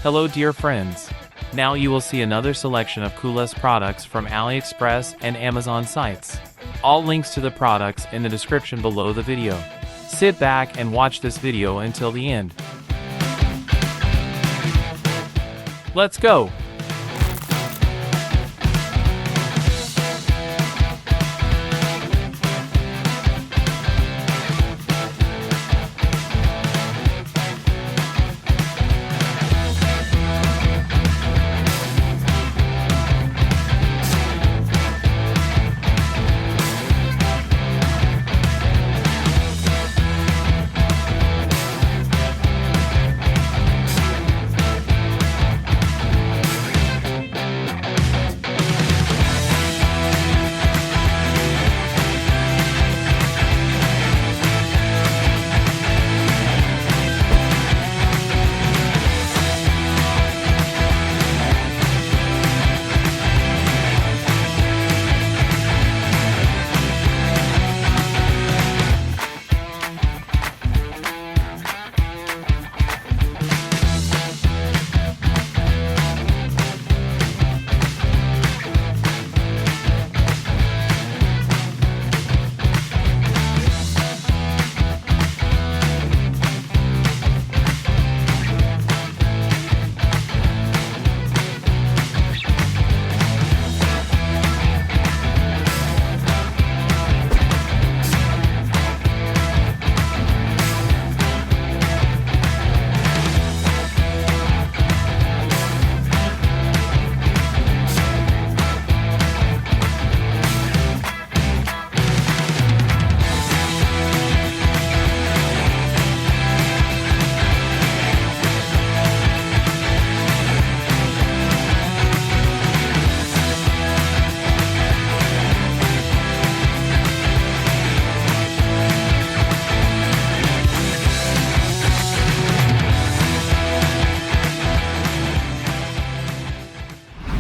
Hello dear friends. Now you will see another selection of coolest products from Aliexpress and Amazon sites. All links to the products in the description below the video. Sit back and watch this video until the end. Let's go!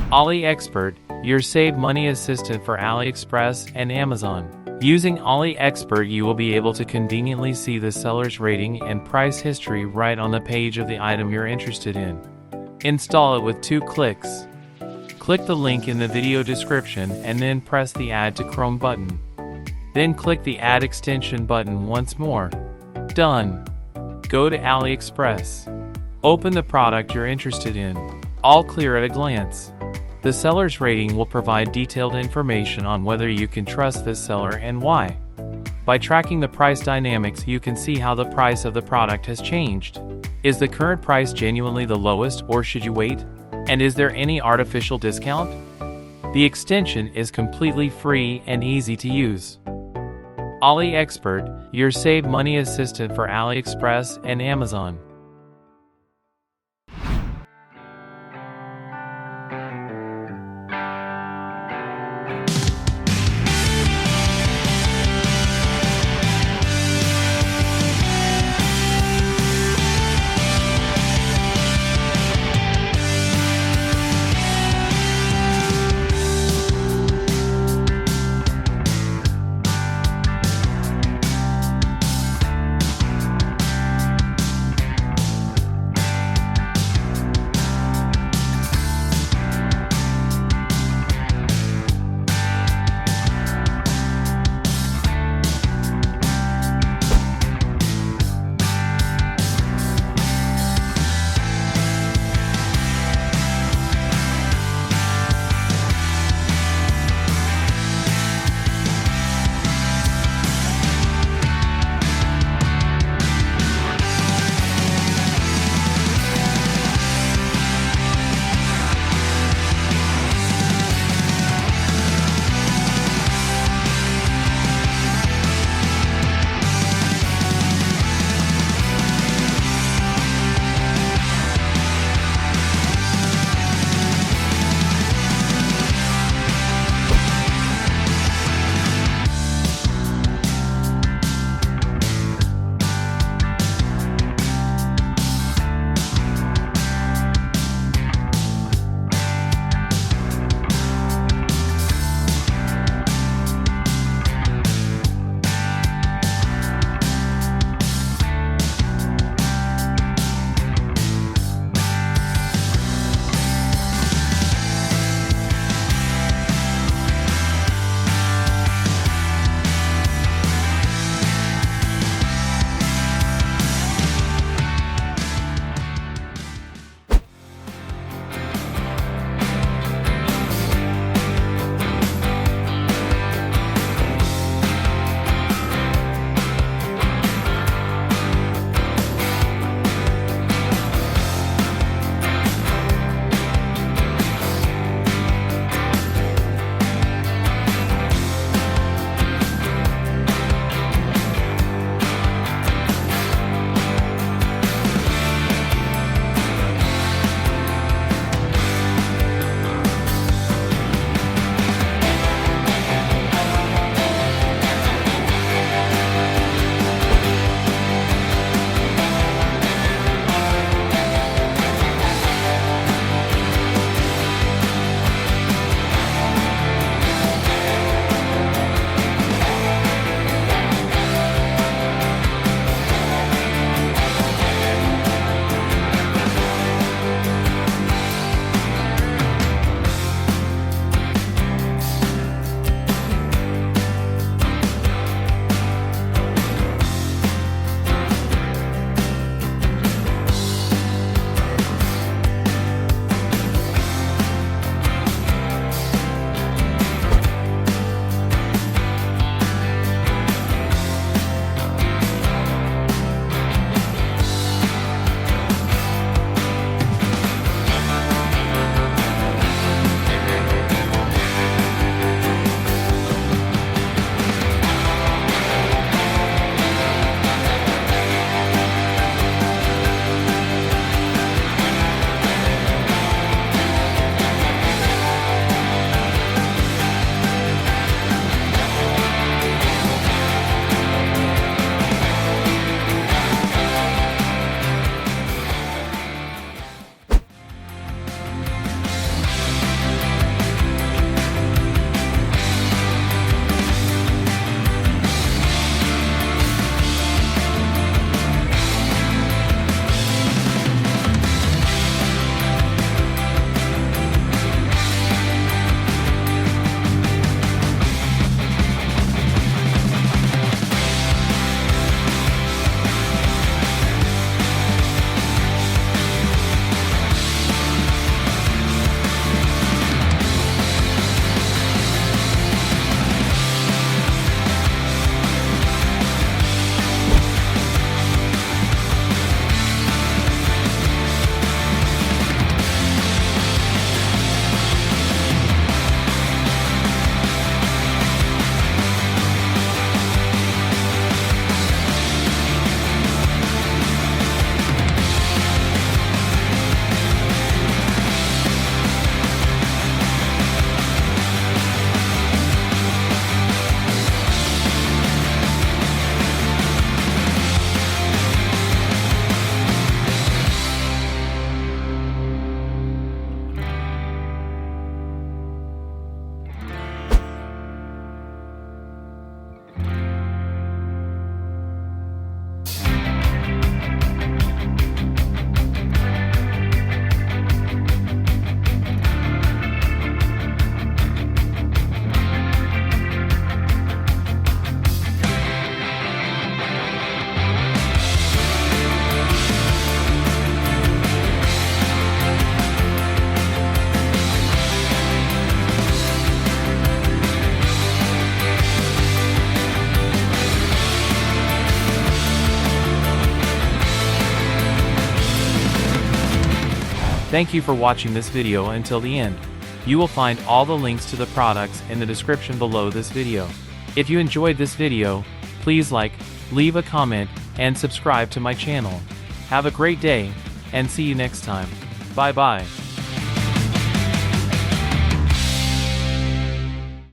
Aliexpert, your save money assistant for Aliexpress and Amazon. Using Aliexpert, you will be able to conveniently see the seller's rating and price history right on the page of the item you're interested in. Install it with 2 clicks. Click the link in the video description and then press the Add to Chrome button. Then click the Add Extension button once more. Done. Go to Aliexpress. Open the product you're interested in. All clear at a glance. The seller's rating will provide detailed information on whether you can trust this seller and why. By tracking the price dynamics, you can see how the price of the product has changed. Is the current price genuinely the lowest, or should you wait? And is there any artificial discount? The extension is completely free and easy to use. Aliexpert, your save money assistant for Aliexpress and Amazon. Thank you for watching this video until the end. You will find all the links to the products in the description below this video. If you enjoyed this video, please like, leave a comment, and subscribe to my channel. Have a great day, and see you next time. Bye bye.